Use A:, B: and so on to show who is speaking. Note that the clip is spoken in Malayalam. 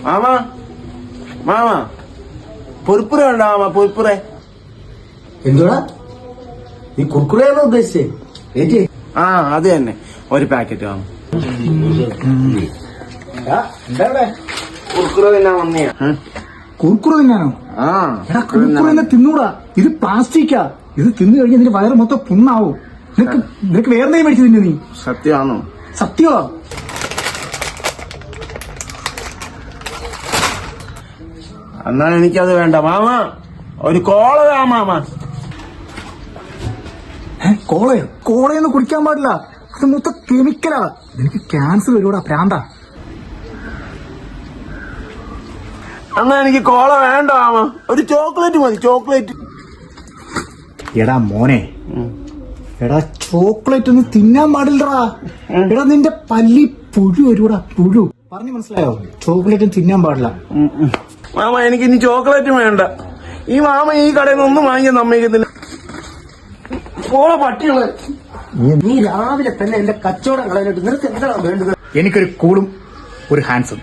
A: മാമാ മാമാ പൊരിപ്പുര ഉണ്ടോ മാമാ? പൊരിപ്പുര
B: എന്തുവാ നീ കുർക്കുറയാണോ ഉദ്ദേശിച്ചേ? ഏറ്റി
A: ആ അത് തന്നെ ഒരു പാക്കറ്റ് വാങ്ങും.
B: എന്താ
A: കുർക്കുറ തിന്നാൻ വന്നിയാ.
B: കുർക്കുറ തിന്നാനോ?
A: ആ
B: കുർക്കുറ തിന്നൂടാ, ഇത് പ്ലാസ്റ്റിക്കാ. ഇത് തിന്നു കഴിഞ്ഞാൽ നിന്റെ വയറ് മൊത്തം പുണ്ണാവും. നിനക്ക് വേറെ എന്തെങ്കിലും മേടിച്ചു തിന്നു നീ?
A: സത്യമാണോ?
B: സത്യമാ.
A: എന്നാൽ എനിക്കത് വേണ്ട മാമാ. ഒരു കോള താ മാമാ.
B: കോളയോ? കോളയൊന്നും കുടിക്കാൻ പാടില്ല, അത് മൊത്തം കെമിക്കലാ. നിനക്ക് ക്യാൻസർ വരുവാടാ, പ്രാന്താ.
A: എന്നാ എനിക്ക് കോള വേണ്ട മാമാ, ഒരു ചോക്ലേറ്റ് മതി. ചോക്ലേറ്റ്.
B: എടാ മോനെ, എടാ ചോക്ലേറ്റ് ഒന്നും തിന്നാൻ പാടില്ലടാ. എടാ നിന്റെ പല്ലി പുഴു വരുവാടാ, പുഴു. പറഞ്ഞു മനസ്സിലായോ? ചോക്ലേറ്റും തിന്നാൻ പാടില്ല.
A: മാമ എനിക്ക് ഇനി ചോക്ലേറ്റ് വേണ്ട. ഈ മാമ ഈ കടയിൽ നിന്ന് ഒന്നും വാങ്ങിക്കാൻ സമ്മതിക്കത്തില്ല. കോള പട്ടികള്.
B: നീ രാവിലെ തന്നെ എന്റെ കച്ചവടം കളയാനായിട്ട് നിനക്ക് എന്താണ് വേണ്ടത്? എനിക്കൊരു കൂളും ഒരു ഹാൻസും.